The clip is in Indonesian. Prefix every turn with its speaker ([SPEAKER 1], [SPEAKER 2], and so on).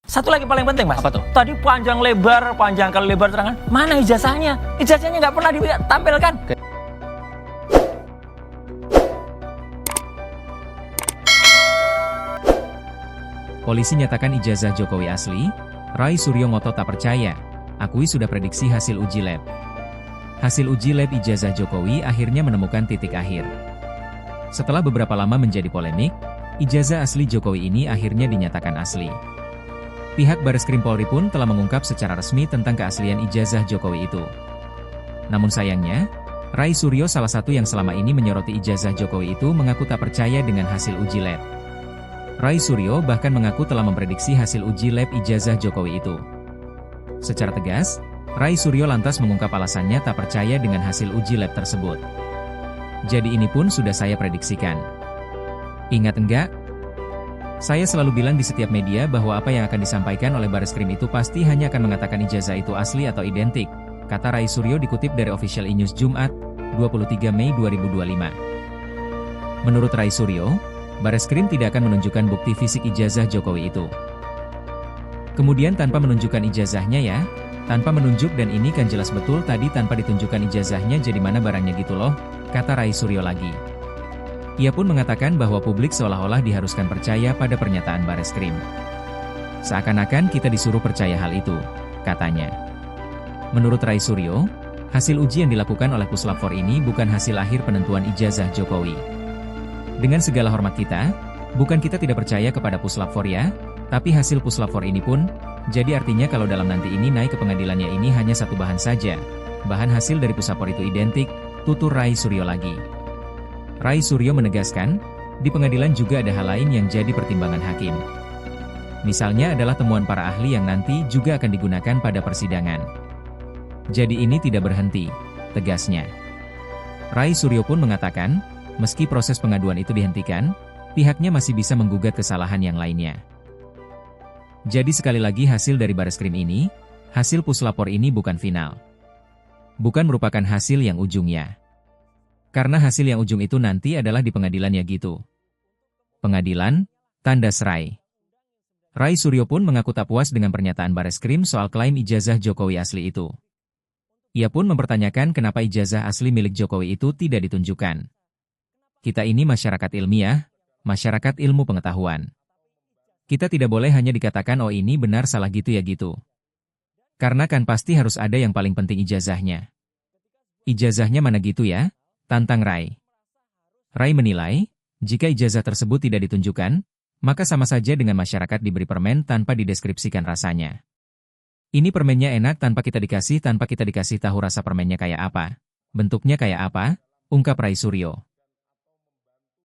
[SPEAKER 1] Satu lagi paling penting, Mas.
[SPEAKER 2] Apa tuh?
[SPEAKER 1] Tadi panjang kali lebar terangan. Mana ijazahnya? Ijazahnya nggak pernah ditampilkan.
[SPEAKER 3] Polisi nyatakan ijazah Jokowi asli, Rai Suryo ngotot tak percaya, akui sudah prediksi hasil uji lab. Hasil uji lab ijazah Jokowi akhirnya menemukan titik akhir. Setelah beberapa lama menjadi polemik, ijazah asli Jokowi ini akhirnya dinyatakan asli. Pihak Bareskrim Polri pun telah mengungkap secara resmi tentang keaslian ijazah Jokowi itu. Namun sayangnya, Rai Suryo salah satu yang selama ini menyoroti ijazah Jokowi itu mengaku tak percaya dengan hasil uji lab. Rai Suryo bahkan mengaku telah memprediksi hasil uji lab ijazah Jokowi itu. Secara tegas, Rai Suryo lantas mengungkap alasannya tak percaya dengan hasil uji lab tersebut. Jadi ini pun sudah saya prediksikan. Ingat enggak? Saya selalu bilang di setiap media bahwa apa yang akan disampaikan oleh Bareskrim itu pasti hanya akan mengatakan ijazah itu asli atau identik, kata Rai Suryo dikutip dari Official E-News Jumat, 23 Mei 2025. Menurut Rai Suryo, Bareskrim tidak akan menunjukkan bukti fisik ijazah Jokowi itu. Kemudian tanpa menunjukkan ijazahnya ya, tanpa menunjuk dan ini kan jelas betul tadi tanpa ditunjukkan ijazahnya jadi mana barangnya gitu loh, kata Rai Suryo lagi. Ia pun mengatakan bahwa publik seolah-olah diharuskan percaya pada pernyataan Bareskrim. Seakan-akan kita disuruh percaya hal itu, katanya. Menurut Rai Suryo, hasil uji yang dilakukan oleh Puslap 4 ini bukan hasil akhir penentuan ijazah Jokowi. Dengan segala hormat kita, bukan kita tidak percaya kepada Puslap 4 ya, tapi hasil Puslap 4 ini pun, jadi artinya kalau dalam nanti ini naik ke pengadilannya ini hanya satu bahan saja, bahan hasil dari Puslap 4 itu identik, tutur Rai Suryo lagi. Rai Suryo menegaskan, di pengadilan juga ada hal lain yang jadi pertimbangan hakim. Misalnya adalah temuan para ahli yang nanti juga akan digunakan pada persidangan. Jadi ini tidak berhenti, tegasnya. Rai Suryo pun mengatakan, meski proses pengaduan itu dihentikan, pihaknya masih bisa menggugat kesalahan yang lainnya. Jadi sekali lagi hasil dari Bareskrim ini, hasil Puslap 4 ini bukan final. Bukan merupakan hasil yang ujungnya. Karena hasil yang ujung itu nanti adalah di pengadilan ya gitu. Pengadilan, tanda serai. Rai Suryo pun mengaku tak puas dengan pernyataan Bareskrim soal klaim ijazah Jokowi asli itu. Ia pun mempertanyakan kenapa ijazah asli milik Jokowi itu tidak ditunjukkan. Kita ini masyarakat ilmiah, masyarakat ilmu pengetahuan. Kita tidak boleh hanya dikatakan oh ini benar salah gitu ya gitu. Karena kan pasti harus ada yang paling penting ijazahnya. Ijazahnya mana gitu ya? Tantang Rai. Rai menilai, jika ijazah tersebut tidak ditunjukkan, maka sama saja dengan masyarakat diberi permen tanpa dideskripsikan rasanya. Ini permennya enak tanpa kita dikasih tahu rasa permennya kayak apa, bentuknya kayak apa, ungkap Rai Suryo.